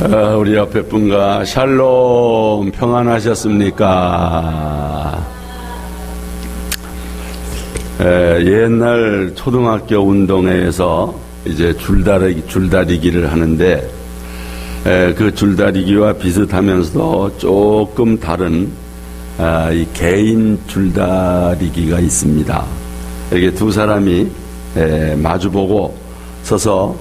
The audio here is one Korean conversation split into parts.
우리 옆에 분과 샬롬 평안하셨습니까? 옛날 초등학교 운동회에서 이제 줄다리기를 하는데 그 줄다리기와 비슷하면서도 조금 다른 이 개인 줄다리기가 있습니다. 이렇게 두 사람이 마주보고 서서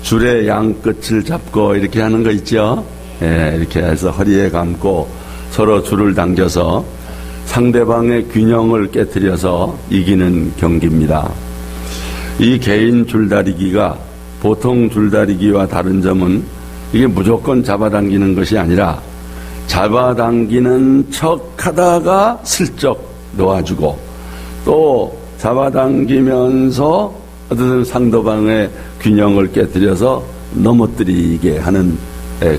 줄의 양 끝을 잡고 이렇게 하는 거 있죠? 이렇게 해서 허리에 감고 서로 줄을 당겨서 상대방의 균형을 깨트려서 이기는 경기입니다. 이 개인 줄다리기가 보통 줄다리기와 다른 점은 이게 무조건 잡아당기는 것이 아니라 잡아당기는 척 하다가 슬쩍 놓아주고 또 잡아당기면서 어떤 상대방의 균형을 깨뜨려서 넘어뜨리게 하는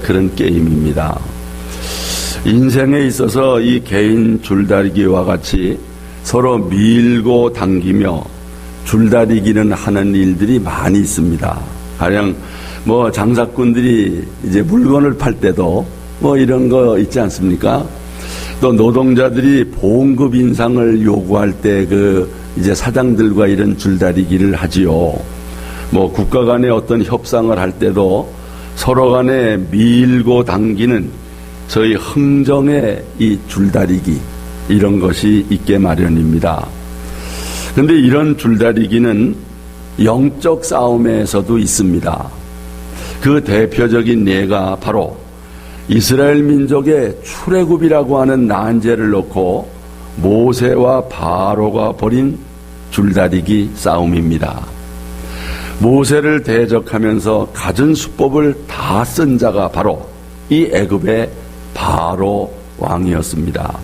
그런 게임입니다. 인생에 있어서 이 개인 줄다리기와 같이 서로 밀고 당기며 줄다리기는 하는 일들이 많이 있습니다. 가령 장사꾼들이 이제 물건을 팔 때도 이런 거 있지 않습니까? 또 노동자들이 봉급 인상을 요구할 때 이제 사장들과 이런 줄다리기를 하지요. 국가 간의 어떤 협상을 할 때도 서로 간에 밀고 당기는 저희 흥정의 이 줄다리기, 이런 것이 있게 마련입니다. 그런데 이런 줄다리기는 영적 싸움에서도 있습니다. 그 대표적인 예가 바로 이스라엘 민족의 출애굽이라고 하는 난제를 놓고 모세와 바로가 벌인 줄다리기 싸움입니다. 모세를 대적하면서 갖은 수법을 다 쓴 자가 바로 이 애굽의 바로 왕이었습니다.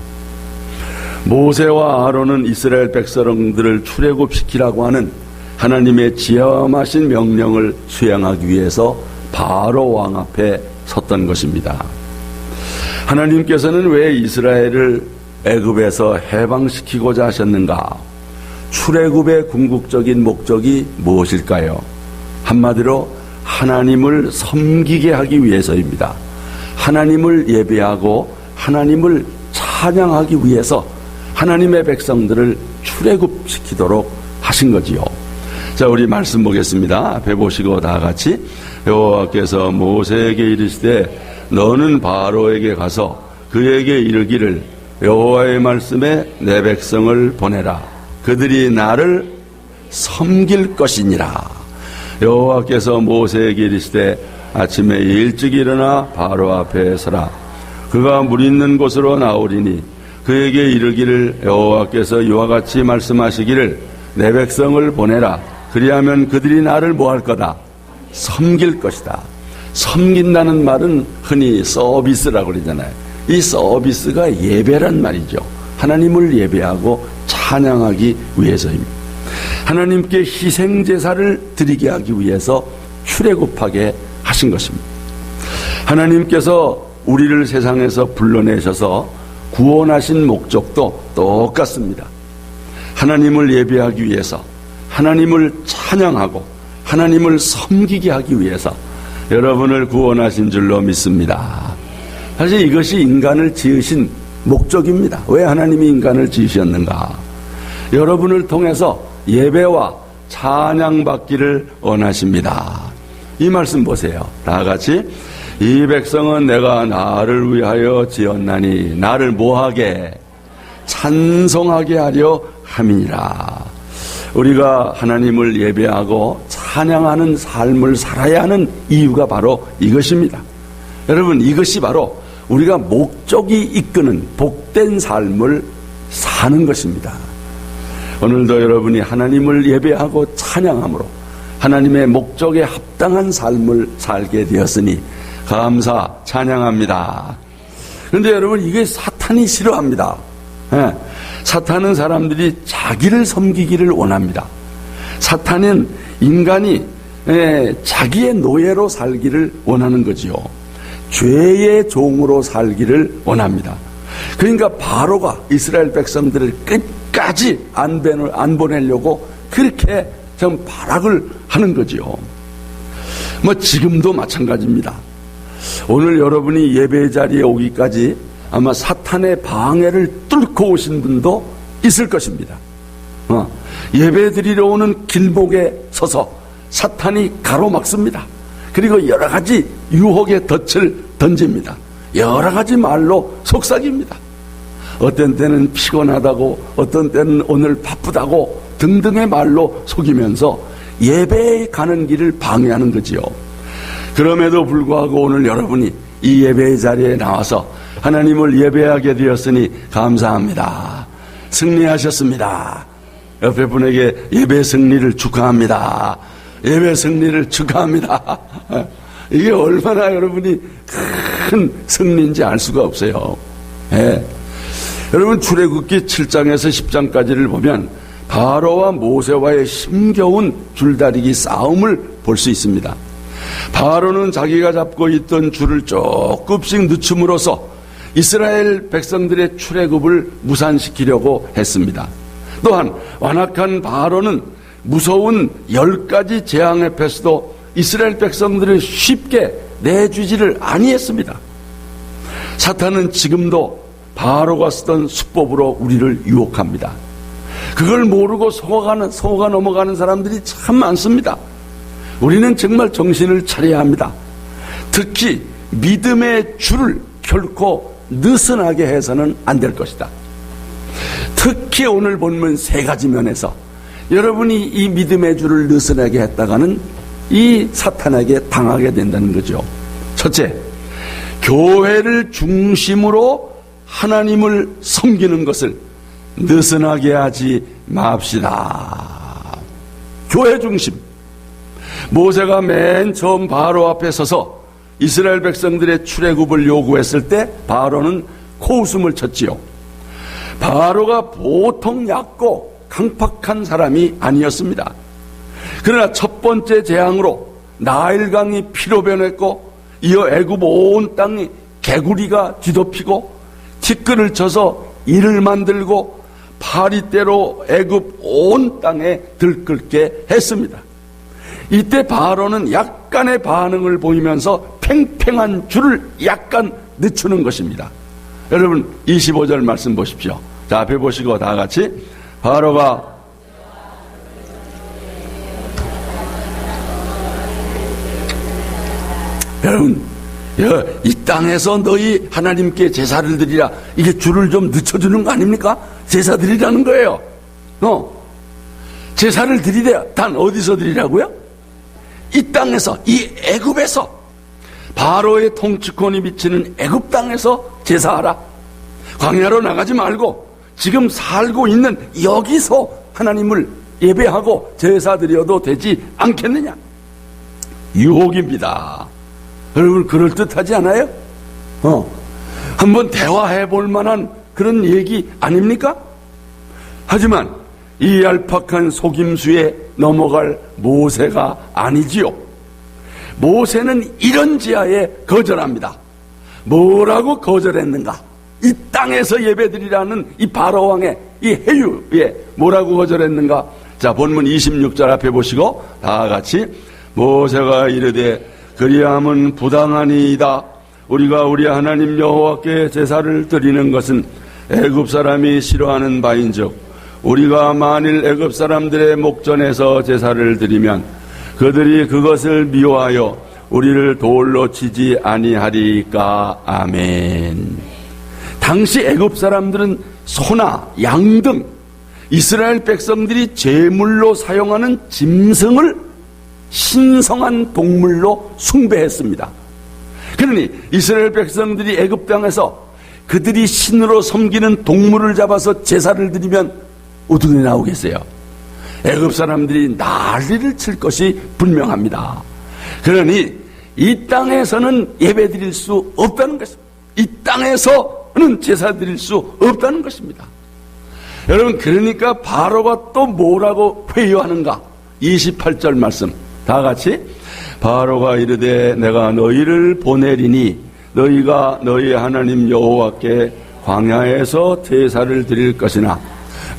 모세와 아론은 이스라엘 백성들을 출애굽시키라고 하는 하나님의 지엄하신 명령을 수행하기 위해서 바로 왕 앞에 섰던 것입니다. 하나님께서는 왜 이스라엘을 애굽에서 해방시키고자 하셨는가? 출애굽의 궁극적인 목적이 무엇일까요? 한마디로 하나님을 섬기게 하기 위해서입니다. 하나님을 예배하고 하나님을 찬양하기 위해서 하나님의 백성들을 출애굽시키도록 하신 거지요. 자, 우리 말씀 보겠습니다. 앞에 보시고 다 같이. 여호와께서 모세에게 이르시되 너는 바로에게 가서 그에게 이르기를 여호와의 말씀에 내 백성을 보내라. 그들이 나를 섬길 것이니라. 여호와께서 모세에게 이르시되 아침에 일찍 일어나 바로 앞에 서라. 그가 물 있는 곳으로 나오리니 그에게 이르기를 여호와께서 이와 같이 말씀하시기를 내 백성을 보내라. 그리하면 그들이 나를 뭐할 거다? 섬길 것이다. 섬긴다는 말은 흔히 서비스라고 그러잖아요. 이 서비스가 예배란 말이죠. 하나님을 예배하고 찬양하기 위해서입니다. 하나님께 희생제사를 드리게 하기 위해서 출애굽하게 하신 것입니다. 하나님께서 우리를 세상에서 불러내셔서 구원하신 목적도 똑같습니다. 하나님을 예배하기 위해서, 하나님을 찬양하고 하나님을 섬기게 하기 위해서 여러분을 구원하신 줄로 믿습니다. 사실 이것이 인간을 지으신 목적입니다. 왜 하나님이 인간을 지으셨는가? 여러분을 통해서 예배와 찬양받기를 원하십니다. 이 말씀 보세요. 다 같이. 이 백성은 내가 나를 위하여 지었나니 나를 뭐하게? 찬송하게 하려 함이니라. 우리가 하나님을 예배하고 찬양하는 삶을 살아야 하는 이유가 바로 이것입니다. 여러분, 이것이 바로 우리가 목적이 이끄는 복된 삶을 사는 것입니다. 오늘도 여러분이 하나님을 예배하고 찬양함으로 하나님의 목적에 합당한 삶을 살게 되었으니 감사 찬양합니다. 그런데 여러분, 이게 사탄이 싫어합니다. 사탄은 사람들이 자기를 섬기기를 원합니다. 사탄은 인간이 자기의 노예로 살기를 원하는 거지요. 죄의 종으로 살기를 원합니다. 그러니까 바로가 이스라엘 백성들을 끝까지 안 보내려고 그렇게 좀 발악을 하는 거지요. 지금도 마찬가지입니다. 오늘 여러분이 예배 자리에 오기까지 아마 사탄의 방해를 뚫고 오신 분도 있을 것입니다. 예배 드리러 오는 길목에 서서 사탄이 가로막습니다. 그리고 여러 가지 유혹의 덫을 던집니다. 여러 가지 말로 속삭입니다. 어떤 때는 피곤하다고, 어떤 때는 오늘 바쁘다고 등등의 말로 속이면서 예배에 가는 길을 방해하는 거지요. 그럼에도 불구하고 오늘 여러분이 이 예배의 자리에 나와서 하나님을 예배하게 되었으니 감사합니다. 승리하셨습니다. 옆에 분에게 예배 승리를 축하합니다. 예배 승리를 축하합니다. 이게 얼마나 여러분이 큰 승리인지 알 수가 없어요. 예. 여러분 출애굽기 7장에서 10장까지를 보면 바로와 모세와의 힘겨운 줄다리기 싸움을 볼 수 있습니다. 바로는 자기가 잡고 있던 줄을 조금씩 늦춤으로써 이스라엘 백성들의 출애굽을 무산시키려고 했습니다. 또한 완악한 바로는 무서운 10가지 재앙 앞에서도 이스라엘 백성들을 쉽게 내주지를 아니했습니다. 사탄은 지금도 바로가 쓰던 수법으로 우리를 유혹합니다. 그걸 모르고 속아 넘어가는 사람들이 참 많습니다. 우리는 정말 정신을 차려야 합니다. 특히 믿음의 줄을 결코 느슨하게 해서는 안 될 것이다. 특히 오늘 본문 3가지 면에서 여러분이 이 믿음의 줄을 느슨하게 했다가는 이 사탄에게 당하게 된다는 거죠. 첫째, 교회를 중심으로 하나님을 섬기는 것을 느슨하게 하지 맙시다. 교회 중심. 모세가 맨 처음 바로 앞에 서서 이스라엘 백성들의 출애굽을 요구했을 때 바로는 코웃음을 쳤지요. 바로가 보통 얕고 강팍한 사람이 아니었습니다. 그러나 첫 번째 재앙으로 나일강이 피로 변했고 이어 애굽 온 땅이 개구리가 뒤덮이고 티끌을 쳐서 이를 만들고 파리떼로 애굽 온 땅에 들끓게 했습니다. 이때 바로는 약간의 반응을 보이면서 팽팽한 줄을 약간 늦추는 것입니다. 여러분 25절 말씀 보십시오. 자, 앞에 보시고 다 같이 바로가 여러분 이 땅에서 너희 하나님께 제사를 드리라. 이게 줄을 좀 늦춰주는 거 아닙니까? 제사 드리라는 거예요. 제사를 드리래요. 단 어디서 드리라고요? 이 땅에서, 이 애굽에서, 바로의 통치권이 비치는 애굽 땅에서 제사하라. 광야로 나가지 말고 지금 살고 있는 여기서 하나님을 예배하고 제사 드려도 되지 않겠느냐? 유혹입니다. 여러분 그럴듯하지 않아요? 한번 대화해 볼 만한 그런 얘기 아닙니까? 하지만 이 얄팍한 속임수에 넘어갈 모세가 아니지요. 모세는 이런 지하에 거절합니다. 뭐라고 거절했는가? 이 땅에서 예배드리라는 이 바로왕의 이 해유에 뭐라고 거절했는가? 자, 본문 26절 앞에 보시고 다 같이 모세가 이르되 그리함은 부당하니이다. 우리가 우리 하나님 여호와께 제사를 드리는 것은 애굽 사람이 싫어하는 바인즉 우리가 만일 애굽 사람들의 목전에서 제사를 드리면 그들이 그것을 미워하여 우리를 돌로 치지 아니하리까. 아멘. 당시 애굽 사람들은 소나 양 등 이스라엘 백성들이 제물로 사용하는 짐승을 신성한 동물로 숭배했습니다. 그러니 이스라엘 백성들이 애굽 땅에서 그들이 신으로 섬기는 동물을 잡아서 제사를 드리면 어떻게 나오겠어요? 애굽 사람들이 난리를 칠 것이 분명합니다. 그러니 이 땅에서는 예배 드릴 수 없다는 것입니다. 이 땅에서는 제사 드릴 수 없다는 것입니다. 여러분, 그러니까 바로가 또 뭐라고 회유하는가? 28절 말씀 다 같이 바로가 이르되 내가 너희를 보내리니 너희가 너희 하나님 여호와께 광야에서 제사를 드릴 것이나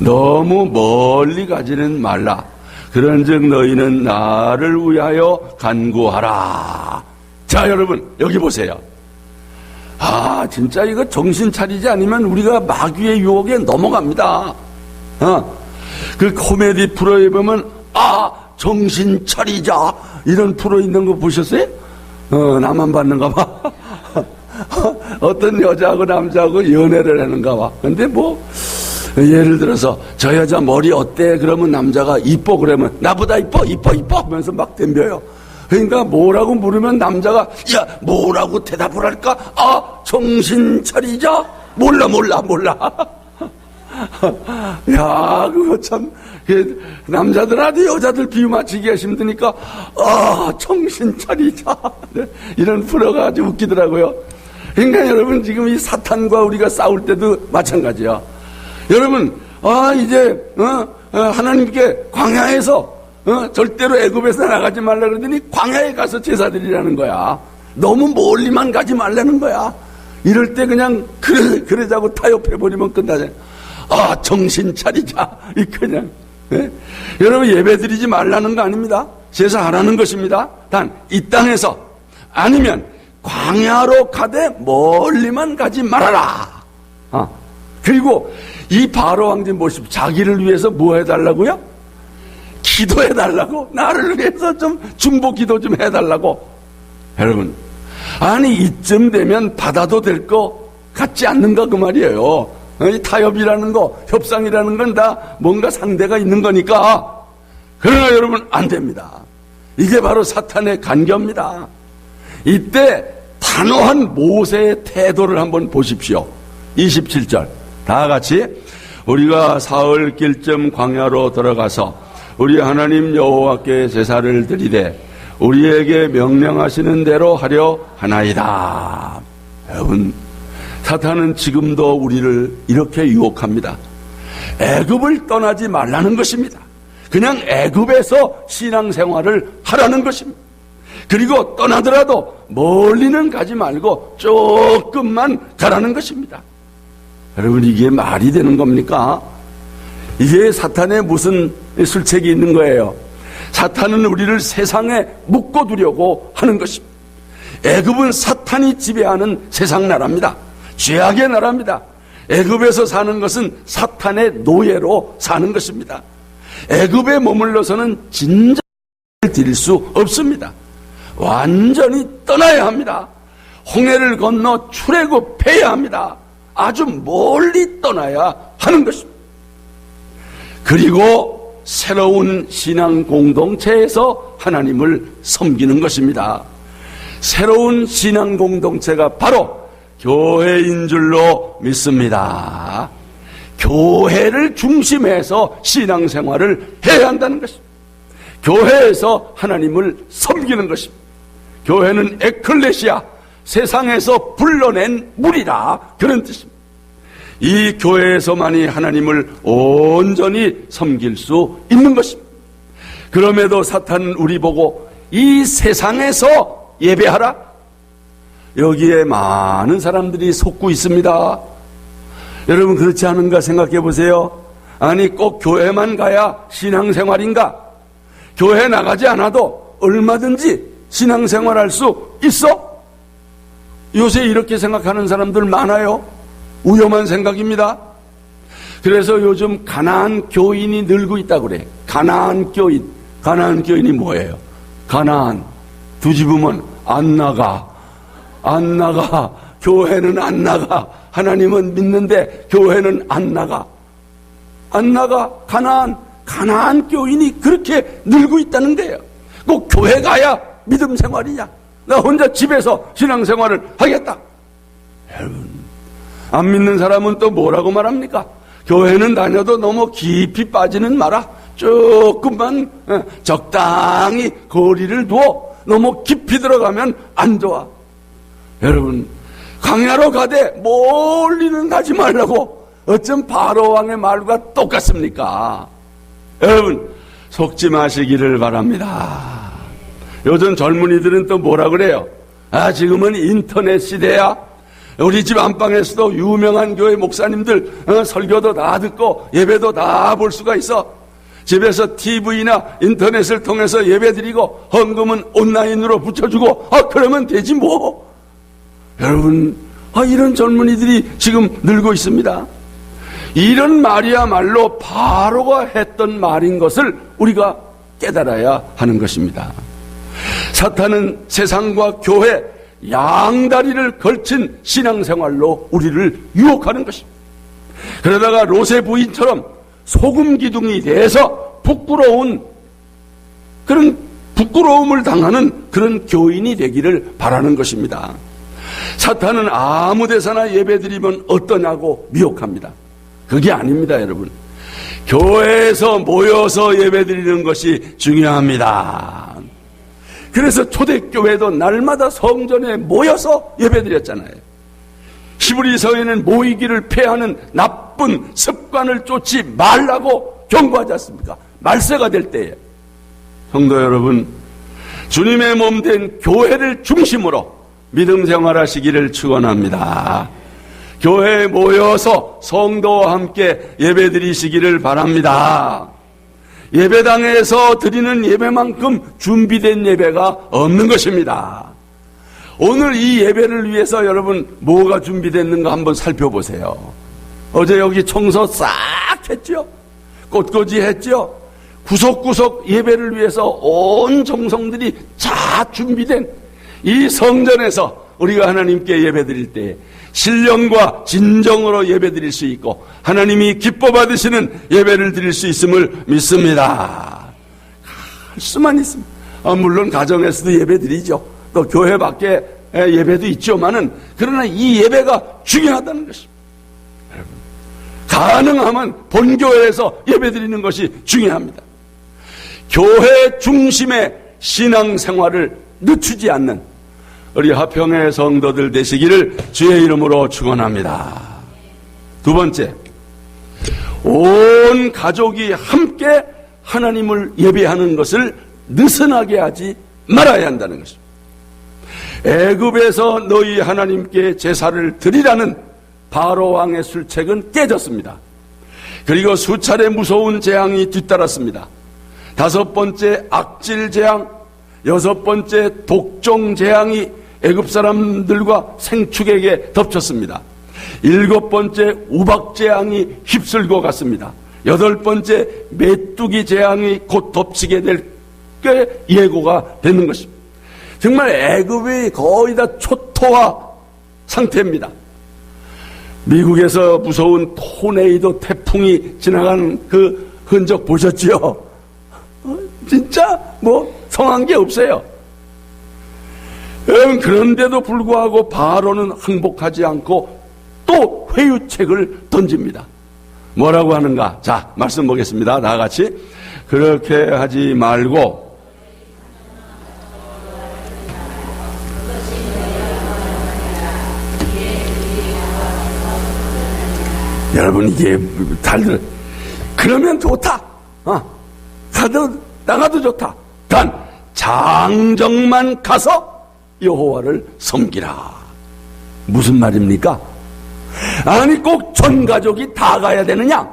너무 멀리 가지는 말라. 그런즉 너희는 나를 위하여 간구하라. 자, 여러분 여기 보세요. 진짜 이거 정신 차리지 않으면 우리가 마귀의 유혹에 넘어갑니다. 그 코미디 프로에 보면 정신 차리자 이런 프로 있는 거 보셨어요? 나만 봤는가 봐. 어떤 여자하고 남자하고 연애를 하는가 봐. 근데 뭐 예를 들어서 저 여자 머리 어때? 그러면 남자가 이뻐 그러면 나보다 이뻐 하면서 막 덤벼요. 그러니까 뭐라고 물으면 남자가 뭐라고 대답을 할까? 정신 차리자. 몰라. 그거 참 남자들한테 여자들 비유 맞추기가 힘드니까 정신 차리자. 이런 프로가 아주 웃기더라고요. 그러니까 여러분 지금 이 사탄과 우리가 싸울 때도 마찬가지야. 여러분 이제 하나님께 광야에서 절대로 애굽에서 나가지 말라 그러더니 광야에 가서 제사 드리라는 거야. 너무 멀리만 가지 말라는 거야. 이럴 때 그냥 그러자고 타협해버리면 끝나잖아. 정신 차리자. 그냥 여러분 예배 드리지 말라는 거 아닙니다. 제사하라는 것입니다. 단 이 땅에서 아니면 광야로 가되 멀리만 가지 말아라. 그리고 이 바로 왕진 보십시오. 자기를 위해서 뭐 해달라고요? 기도해달라고. 나를 위해서 좀 중보 기도 좀 해달라고. 여러분 이쯤 되면 받아도 될 거 같지 않는가 그 말이에요. 이 타협이라는 거, 협상이라는 건 다 뭔가 상대가 있는 거니까. 그러나 여러분 안 됩니다. 이게 바로 사탄의 간교입니다. 이때 단호한 모세의 태도를 한번 보십시오. 27절 다 같이 우리가 사흘 길쯤 광야로 들어가서 우리 하나님 여호와께 제사를 드리되 우리에게 명령하시는 대로 하려 하나이다. 여러분 사탄은 지금도 우리를 이렇게 유혹합니다. 애굽을 떠나지 말라는 것입니다. 그냥 애굽에서 신앙생활을 하라는 것입니다. 그리고 떠나더라도 멀리는 가지 말고 조금만 가라는 것입니다. 여러분 이게 말이 되는 겁니까? 이게 사탄의 무슨 술책이 있는 거예요. 사탄은 우리를 세상에 묶어두려고 하는 것입니다. 애굽은 사탄이 지배하는 세상 나라입니다. 죄악의 나라입니다. 애굽에서 사는 것은 사탄의 노예로 사는 것입니다. 애굽에 머물러서는 진정을 드릴 수 없습니다. 완전히 떠나야 합니다. 홍해를 건너 출애굽해야 합니다. 아주 멀리 떠나야 하는 것입니다. 그리고 새로운 신앙 공동체에서 하나님을 섬기는 것입니다. 새로운 신앙 공동체가 바로 교회인 줄로 믿습니다. 교회를 중심해서 신앙생활을 해야 한다는 것입니다. 교회에서 하나님을 섬기는 것입니다. 교회는 에클레시아, 세상에서 불러낸 물이라 그런 뜻입니다. 이 교회에서만이 하나님을 온전히 섬길 수 있는 것입니다. 그럼에도 사탄은 우리 보고 이 세상에서 예배하라. 여기에 많은 사람들이 속고 있습니다. 여러분 그렇지 않은가 생각해 보세요. 아니 꼭 교회만 가야 신앙생활인가? 교회 나가지 않아도 얼마든지 신앙생활할 수 있어? 요새 이렇게 생각하는 사람들 많아요. 위험한 생각입니다. 그래서 요즘 가나안 교인이 늘고 있다고 그래. 가나안 교인이 뭐예요? 가나안 두 집으면 안 나가. 교회는 안 나가. 하나님은 믿는데 교회는 안 나가. 가나안 교인이 그렇게 늘고 있다는 거예요. 꼭 교회 가야 믿음 생활이냐? 나 혼자 집에서 신앙생활을 하겠다. 여러분, 안 믿는 사람은 또 뭐라고 말합니까? 교회는 다녀도 너무 깊이 빠지는 마라. 조금만 적당히 거리를 두어. 너무 깊이 들어가면 안 좋아. 여러분, 광야로 가되 멀리는 가지 말라고. 어쩜 바로 왕의 말과 똑같습니까? 여러분, 속지 마시기를 바랍니다. 요즘 젊은이들은 또 뭐라 그래요? 지금은 인터넷 시대야. 우리 집 안방에서도 유명한 교회 목사님들 설교도 다 듣고 예배도 다 볼 수가 있어. 집에서 TV나 인터넷을 통해서 예배 드리고 헌금은 온라인으로 붙여주고 그러면 되지 뭐. 여러분, 이런 젊은이들이 지금 늘고 있습니다. 이런 말이야말로 바로가 했던 말인 것을 우리가 깨달아야 하는 것입니다. 사탄은 세상과 교회 양다리를 걸친 신앙생활로 우리를 유혹하는 것입니다. 그러다가 롯의 부인처럼 소금 기둥이 돼서 부끄러움을 당하는 그런 교인이 되기를 바라는 것입니다. 사탄은 아무 데서나 예배드리면 어떠냐고 미혹합니다. 그게 아닙니다, 여러분. 교회에서 모여서 예배드리는 것이 중요합니다. 그래서 초대교회도 날마다 성전에 모여서 예배드렸잖아요. 히브리서에는 모이기를 패하는 나쁜 습관을 쫓지 말라고 경고하지 않습니까? 말세가 될 때에. 성도 여러분, 주님의 몸 된 교회를 중심으로 믿음 생활하시기를 축원합니다. 교회에 모여서 성도와 함께 예배드리시기를 바랍니다. 예배당에서 드리는 예배만큼 준비된 예배가 없는 것입니다. 오늘 이 예배를 위해서 여러분 뭐가 준비됐는가 한번 살펴보세요. 어제 여기 청소 싹 했죠? 꽃꽂이 했죠? 구석구석 예배를 위해서 온 정성들이 다 준비된 이 성전에서 우리가 하나님께 예배드릴 때 신령과 진정으로 예배드릴 수 있고 하나님이 기뻐 받으시는 예배를 드릴 수 있음을 믿습니다. 할 수만 있습니다. 물론 가정에서도 예배드리죠. 또 교회 밖에 예배도 있지만은 그러나 이 예배가 중요하다는 것입니다. 여러분, 가능하면 본교회에서 예배드리는 것이 중요합니다. 교회 중심의 신앙생활을 늦추지 않는 우리 화평의 성도들 되시기를 주의 이름으로 축원합니다. 두 번째, 온 가족이 함께 하나님을 예배하는 것을 느슨하게 하지 말아야 한다는 것입니다. 애굽에서 너희 하나님께 제사를 드리라는 바로 왕의 술책은 깨졌습니다. 그리고 수차례 무서운 재앙이 뒤따랐습니다. 5번째 악질 재앙, 6번째 독종 재앙이 애굽 사람들과 생축에게 덮쳤습니다. 7번째 우박 재앙이 휩쓸고 갔습니다. 8번째 메뚜기 재앙이 곧 덮치게 될 게 예고가 되는 것입니다. 정말 애굽이 거의 다 초토화 상태입니다. 미국에서 무서운 토네이도 태풍이 지나간 그 흔적 보셨지요? 진짜 성한 게 없어요. 그런데도 불구하고 바로는 항복하지 않고 또 회유책을 던집니다. 뭐라고 하는가? 자, 말씀 보겠습니다. 다 같이. 그렇게 하지 말고 여러분 이게 달들 그러면 좋다. 나가도 좋다. 단 장정만 가서 여호와를 섬기라. 무슨 말입니까? 아니 꼭 전 가족이 다 가야 되느냐?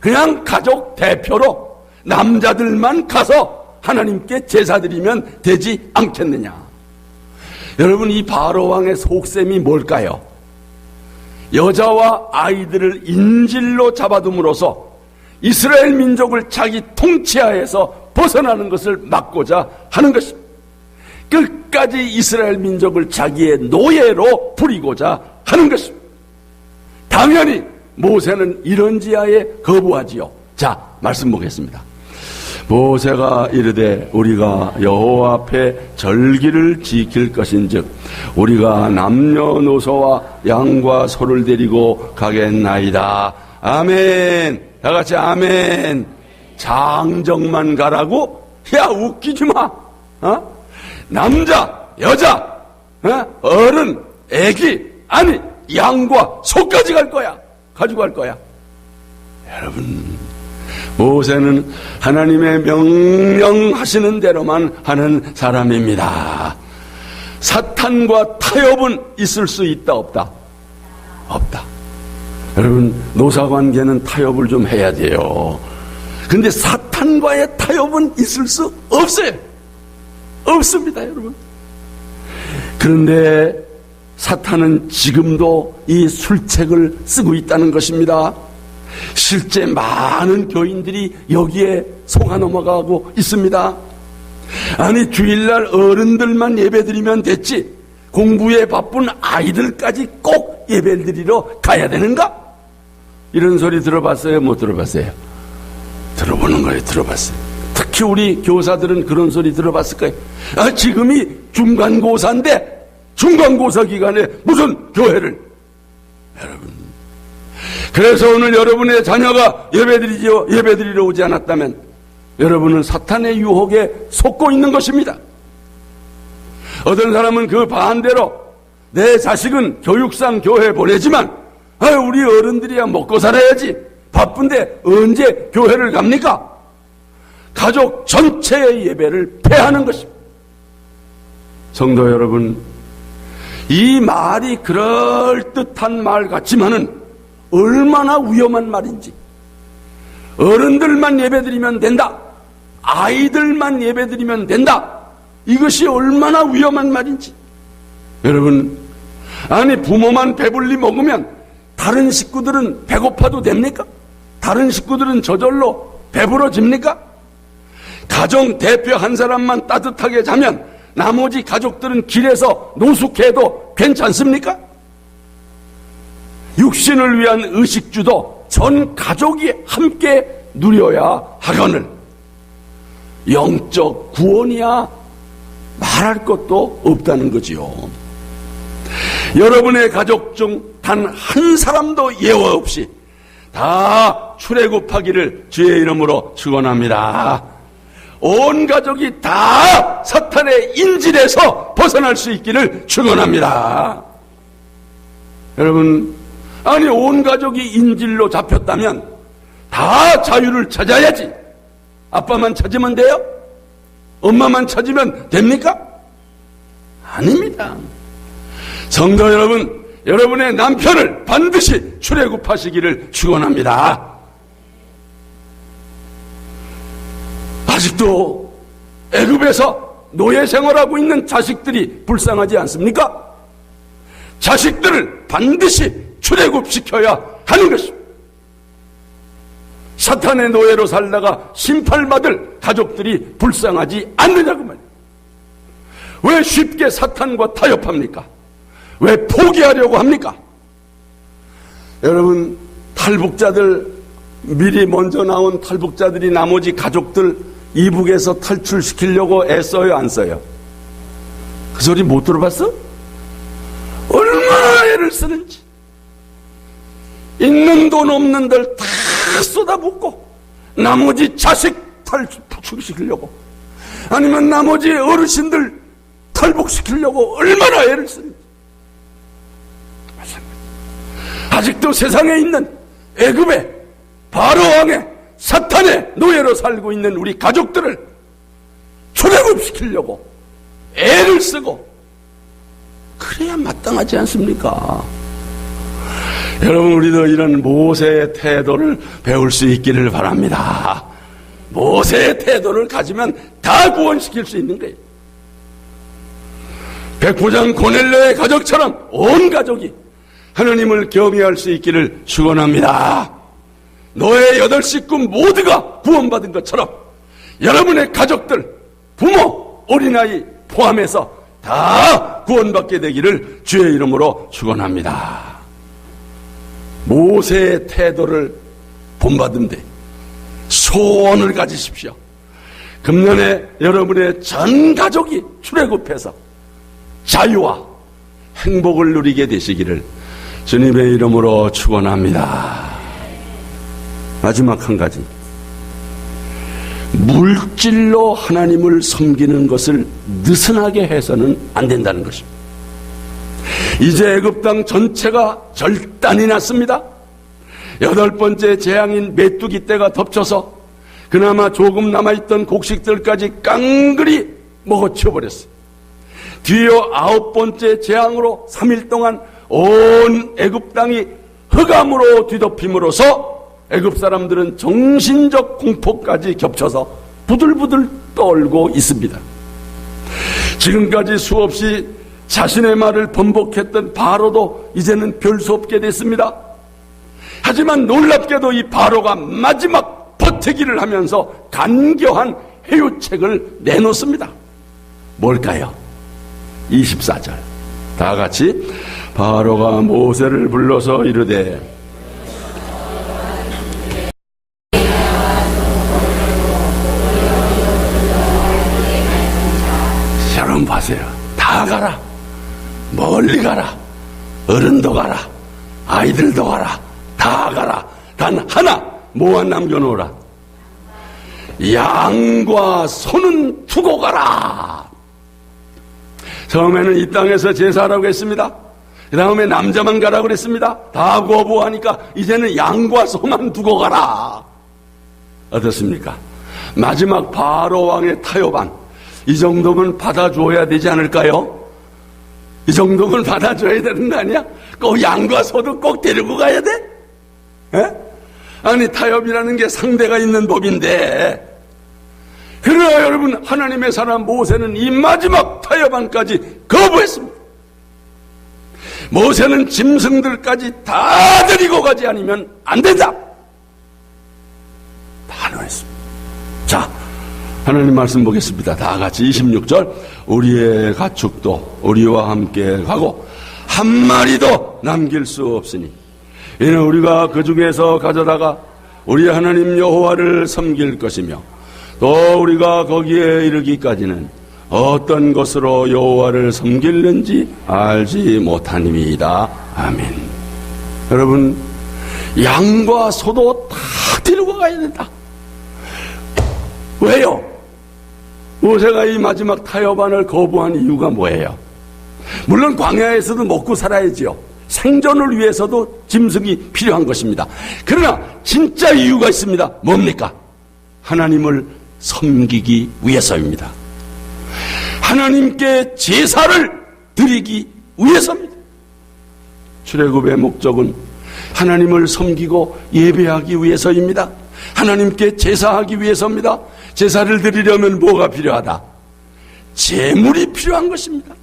그냥 가족 대표로 남자들만 가서 하나님께 제사드리면 되지 않겠느냐? 여러분 이 바로왕의 속셈이 뭘까요? 여자와 아이들을 인질로 잡아둠으로써 이스라엘 민족을 자기 통치하에서 벗어나는 것을 막고자 하는 것입니다. 끝까지 이스라엘 민족을 자기의 노예로 부리고자 하는 것입니다. 당연히 모세는 이런 지하에 거부하지요. 자, 말씀 보겠습니다. 모세가 이르되 우리가 여호와 앞에 절기를 지킬 것인즉 우리가 남녀노소와 양과 소를 데리고 가겠나이다. 아멘. 다 같이 아멘. 장정만 가라고? 야, 웃기지 마. 남자, 여자, 어른, 애기, 아니 양과 소까지 갈 거야. 가지고 갈 거야. 여러분, 모세는 하나님의 명령하시는 대로만 하는 사람입니다. 사탄과 타협은 있을 수 있다 없다? 없다. 여러분, 노사관계는 타협을 좀 해야 돼요. 근데 사탄과의 타협은 있을 수 없어요. 없습니다, 여러분. 그런데 사탄은 지금도 이 술책을 쓰고 있다는 것입니다. 실제 많은 교인들이 여기에 속아 넘어가고 있습니다. 아니, 주일날 어른들만 예배드리면 됐지 공부에 바쁜 아이들까지 꼭 예배드리러 가야 되는가? 이런 소리 들어봤어요? 못 들어봤어요? 들어보는 거예요. 들어봤어요. 특히 우리 교사들은 그런 소리 들어봤을 거예요. 아, 지금이 중간고사인데 중간고사 기간에 무슨 교회를. 여러분, 그래서 오늘 여러분의 자녀가 예배드리러 오지 않았다면 여러분은 사탄의 유혹에 속고 있는 것입니다. 어떤 사람은 그 반대로 내 자식은 교육상 교회 보내지만 우리 어른들이야 먹고 살아야지 바쁜데 언제 교회를 갑니까? 가족 전체의 예배를 폐하는 것입니다. 성도 여러분, 이 말이 그럴듯한 말 같지만은 얼마나 위험한 말인지. 어른들만 예배드리면 된다, 아이들만 예배드리면 된다, 이것이 얼마나 위험한 말인지. 여러분, 아니 부모만 배불리 먹으면 다른 식구들은 배고파도 됩니까? 다른 식구들은 저절로 배부러집니까? 가정 대표 한 사람만 따뜻하게 자면 나머지 가족들은 길에서 노숙해도 괜찮습니까? 육신을 위한 의식주도 전 가족이 함께 누려야 하거늘 영적 구원이야 말할 것도 없다는 거지요. 여러분의 가족 중 단 한 사람도 예화 없이 다 출애굽하기를 주의 이름으로 축원합니다. 온 가족이 다 사탄의 인질에서 벗어날 수 있기를 축원합니다. 여러분, 아니 온 가족이 인질로 잡혔다면 다 자유를 찾아야지. 아빠만 찾으면 돼요? 엄마만 찾으면 됩니까? 아닙니다. 성도 여러분, 여러분의 남편을 반드시 출애굽하시기를 축원합니다. 아직도 애굽에서 노예 생활하고 있는 자식들이 불쌍하지 않습니까? 자식들을 반드시 출애굽시켜야 하는 것입니다. 사탄의 노예로 살다가 심판받을 가족들이 불쌍하지 않느냐고 말이에요. 왜 쉽게 사탄과 타협합니까? 왜 포기하려고 합니까? 여러분, 탈북자들, 미리 먼저 나온 탈북자들이 나머지 가족들 이북에서 탈출시키려고 애써요, 안 써요? 그 소리 못 들어봤어? 얼마나 애를 쓰는지. 있는 돈 없는 들 다 쏟아붓고 나머지 자식 탈출시키려고, 아니면 나머지 어르신들 탈북시키려고 얼마나 애를 쓰는지. 아직도 세상에 있는 애굽의 바로왕의 사탄의 노예로 살고 있는 우리 가족들을 출애굽시키려고 애를 쓰고 그래야 마땅하지 않습니까? 여러분, 우리도 이런 모세의 태도를 배울 수 있기를 바랍니다. 모세의 태도를 가지면 다 구원시킬 수 있는 거예요. 백부장 고넬료의 가족처럼 온 가족이 하나님을 경외할 수 있기를 축원합니다. 너의 8 식구 모두가 구원받은 것처럼 여러분의 가족들, 부모, 어린아이 포함해서 다 구원받게 되기를 주의 이름으로 축원합니다. 모세의 태도를 본받은 데 소원을 가지십시오. 금년에 여러분의 전 가족이 출애굽해서 자유와 행복을 누리게 되시기를 주님의 이름으로 축원합니다. 마지막 한 가지, 물질로 하나님을 섬기는 것을 느슨하게 해서는 안 된다는 것입니다. 이제 애굽 땅 전체가 절단이 났습니다. 8번째 재앙인 메뚜기 떼가 덮쳐서 그나마 조금 남아있던 곡식들까지 깡그리 먹어치워버렸어요. 뒤이어 9번째 재앙으로 3일 동안 온 애굽 땅이 흑암으로 뒤덮임으로써 애굽 사람들은 정신적 공포까지 겹쳐서 부들부들 떨고 있습니다. 지금까지 수없이 자신의 말을 번복했던 바로도 이제는 별 수 없게 됐습니다. 하지만 놀랍게도 이 바로가 마지막 버티기를 하면서 간교한 해유책을 내놓습니다. 뭘까요? 24절 다 같이 바로가 모세를 불러서 이르되 여러분 보세요. 다 가라. 멀리 가라. 어른도 가라. 아이들도 가라. 다 가라. 단 하나 뭐 안 남겨놓으라. 양과 소는 두고 가라. 처음에는 이 땅에서 제사하라고 했습니다. 그 다음에 남자만 가라고 그랬습니다. 다 거부하니까 이제는 양과 소만 두고 가라. 어떻습니까? 마지막 바로 왕의 타협안, 이 정도면 받아줘야 되지 않을까요? 이 정도면 받아줘야 되는 거 아니야? 꼭 양과 소도 꼭 데리고 가야 돼? 에? 아니 타협이라는 게 상대가 있는 법인데, 그러나 여러분 하나님의 사람 모세는 이 마지막 타협안까지 거부했습니다. 모세는 짐승들까지 다 데리고 가지 않으면 안 된다. 단호했습니다. 자, 하나님 말씀 보겠습니다. 다 같이 26절 우리의 가축도 우리와 함께 가고 한 마리도 남길 수 없으니 이는 우리가 그 중에서 가져다가 우리 하나님 여호와를 섬길 것이며 또 우리가 거기에 이르기까지는 어떤 것으로 여호와를 섬길는지 알지 못하니이다. 아멘. 여러분 양과 소도 다 데리고 가야 된다. 왜요? 모세가 이 마지막 타협안을 거부한 이유가 뭐예요? 물론 광야에서도 먹고 살아야지요. 생존을 위해서도 짐승이 필요한 것입니다. 그러나 진짜 이유가 있습니다. 뭡니까? 하나님을 섬기기 위해서입니다. 하나님께 제사를 드리기 위해서입니다. 출애굽의 목적은 하나님을 섬기고 예배하기 위해서입니다. 하나님께 제사하기 위해서입니다. 제사를 드리려면 뭐가 필요하다? 제물이 필요한 것입니다.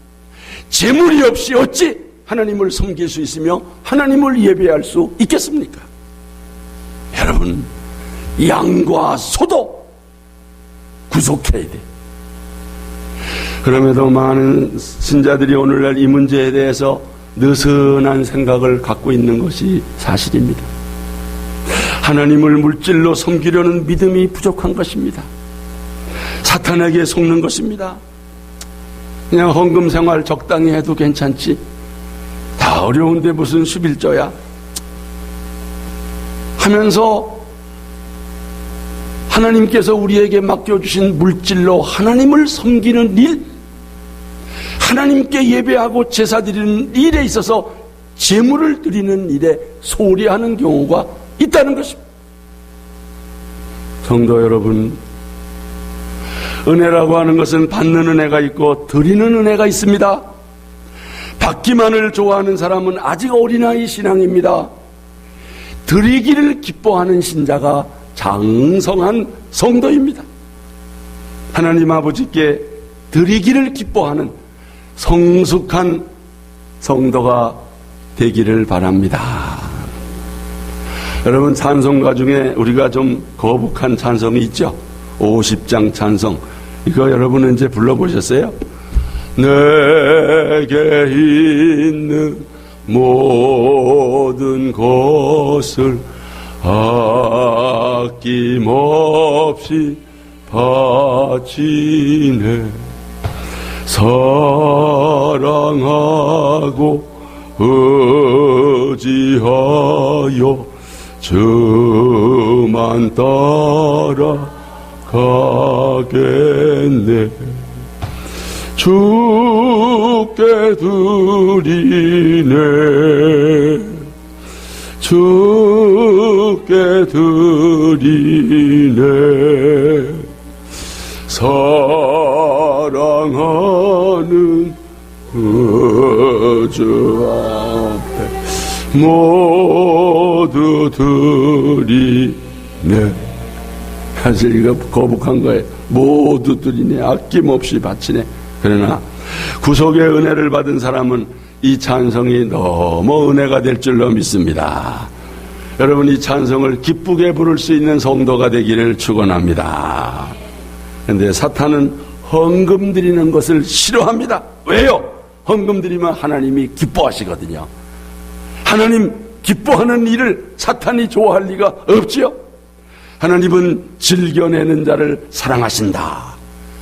제물이 없이 어찌 하나님을 섬길 수 있으며 하나님을 예배할 수 있겠습니까? 여러분, 양과 소도 구속해야 돼. 그럼에도 많은 신자들이 오늘날 이 문제에 대해서 느슨한 생각을 갖고 있는 것이 사실입니다. 하나님을 물질로 섬기려는 믿음이 부족한 것입니다. 사탄에게 속는 것입니다. 그냥 헌금 생활 적당히 해도 괜찮지. 다 어려운데 무슨 11조야? 하면서 하나님께서 우리에게 맡겨주신 물질로 하나님을 섬기는 일, 하나님께 예배하고 제사 드리는 일에 있어서 제물을 드리는 일에 소홀히 하는 경우가 있다는 것입니다. 성도 여러분, 은혜라고 하는 것은 받는 은혜가 있고 드리는 은혜가 있습니다. 받기만을 좋아하는 사람은 아직 어린아이 신앙입니다. 드리기를 기뻐하는 신자가 장성한 성도입니다. 하나님 아버지께 드리기를 기뻐하는 성숙한 성도가 되기를 바랍니다. 여러분, 찬송가 중에 우리가 좀 거북한 찬송이 있죠. 50장 찬송. 이거 여러분은 이제 불러보셨어요? 내게 있는 모든 것을 아낌없이 바치네. 사랑하고 의지하여 주만 따라가겠네. 주께 드리네. 주께 드리네. 사랑하는 주 앞에 모두 드리네. 사실 이거 거북한 거예요. 모두 드리네. 아낌없이 바치네. 그러나 구속의 은혜를 받은 사람은 이 찬송이 너무 은혜가 될 줄로 믿습니다. 여러분, 이 찬송을 기쁘게 부를 수 있는 성도가 되기를 축원합니다. 그런데 사탄은 헌금 드리는 것을 싫어합니다. 왜요? 헌금 드리면 하나님이 기뻐하시거든요. 하나님 기뻐하는 일을 사탄이 좋아할 리가 없지요. 하나님은 즐겨내는 자를 사랑하신다.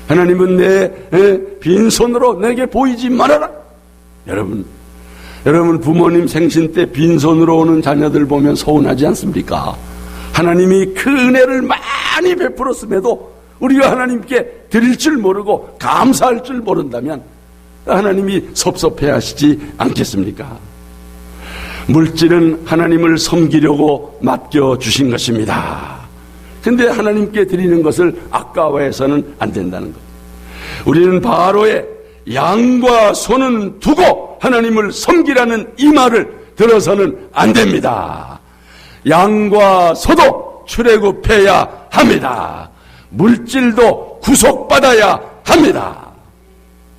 하나님은 내 빈손으로 내게 보이지 말아라. 여러분 부모님 생신 때 빈손으로 오는 자녀들 보면 서운하지 않습니까? 하나님이 그 은혜를 많이 베풀었음에도 우리가 하나님께 드릴 줄 모르고 감사할 줄 모른다면 하나님이 섭섭해 하시지 않겠습니까? 물질은 하나님을 섬기려고 맡겨주신 것입니다. 근데 하나님께 드리는 것을 아까워해서는 안 된다는 것. 우리는 바로의 양과 소는 두고 하나님을 섬기라는 이 말을 들어서는 안 됩니다. 양과 소도 출애굽해야 합니다. 물질도 구속받아야 합니다.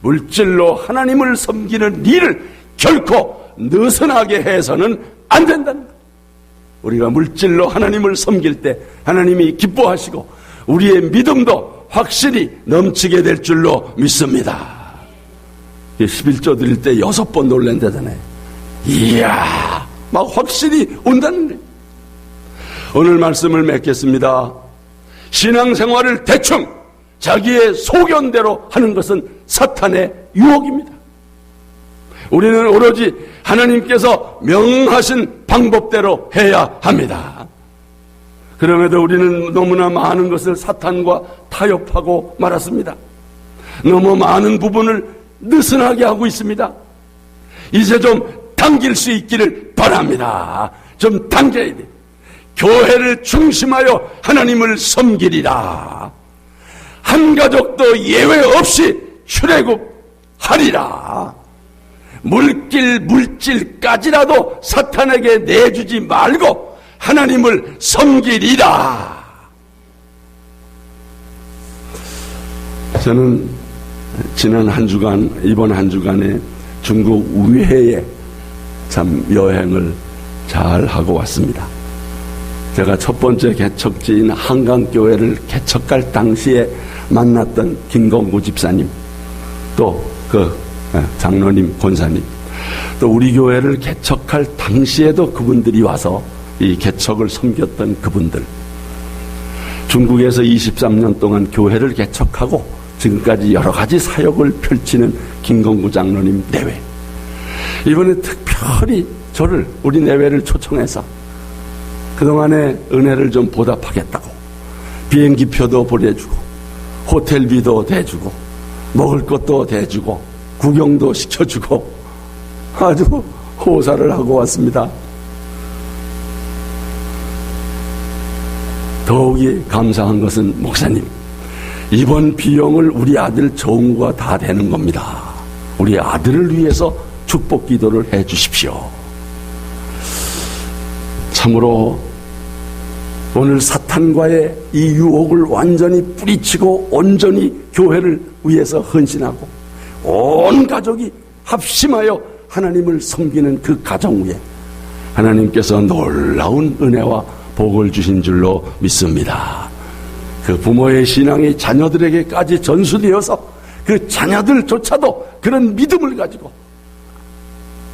물질로 하나님을 섬기는 일을 결코 느슨하게 해서는 안 된다는 것. 우리가 물질로 하나님을 섬길 때 하나님이 기뻐하시고 우리의 믿음도 확실히 넘치게 될 줄로 믿습니다. 11조 드릴 때 6번 놀란다잖아요. 이야, 막 확실히 온다는 거예요. 오늘 말씀을 맺겠습니다. 신앙생활을 대충 자기의 소견대로 하는 것은 사탄의 유혹입니다. 우리는 오로지 하나님께서 명하신 방법대로 해야 합니다. 그럼에도 우리는 너무나 많은 것을 사탄과 타협하고 말았습니다. 너무 많은 부분을 느슨하게 하고 있습니다. 이제 좀 당길 수 있기를 바랍니다. 좀 당겨야 돼. 교회를 중심하여 하나님을 섬기리라. 한 가족도 예외 없이 출애굽하리라. 물질까지라도 사탄에게 내주지 말고 하나님을 섬기리라. 저는 지난 한 주간, 이번 한 주간에 중국 위해에 참 여행을 잘 하고 왔습니다. 제가 첫 번째 개척지인 한강교회를 개척할 당시에 만났던 김건구 집사님, 또 장로님, 권사님, 또 우리 교회를 개척할 당시에도 그분들이 와서 이 개척을 섬겼던 그분들, 중국에서 23년 동안 교회를 개척하고 지금까지 여러 가지 사역을 펼치는 김건구 장로님 내외, 이번에 특별히 저를, 우리 내외를 초청해서 그동안의 은혜를 좀 보답하겠다고 비행기표도 보내주고 호텔비도 대주고 먹을 것도 대주고 구경도 시켜주고 아주 호사를 하고 왔습니다. 더욱이 감사한 것은 목사님, 이번 비용을 우리 아들 정우가 다 되는 겁니다. 우리 아들을 위해서 축복 기도를 해 주십시오. 참으로 오늘 사탄과의 이 유혹을 완전히 뿌리치고 온전히 교회를 위해서 헌신하고 온 가족이 합심하여 하나님을 섬기는 그 가정 위에 하나님께서 놀라운 은혜와 복을 주신 줄로 믿습니다. 그 부모의 신앙이 자녀들에게까지 전수되어서 그 자녀들조차도 그런 믿음을 가지고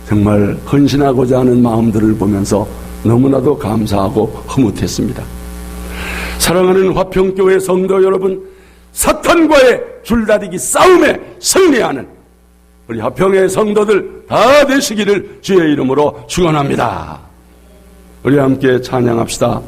정말 헌신하고자 하는 마음들을 보면서 너무나도 감사하고 흐뭇했습니다. 사랑하는 화평교회 성도 여러분, 사탄과의 줄다리기 싸움에 승리하는 우리 화평의 성도들 다 되시기를 주의 이름으로 축원합니다. 우리 함께 찬양합시다.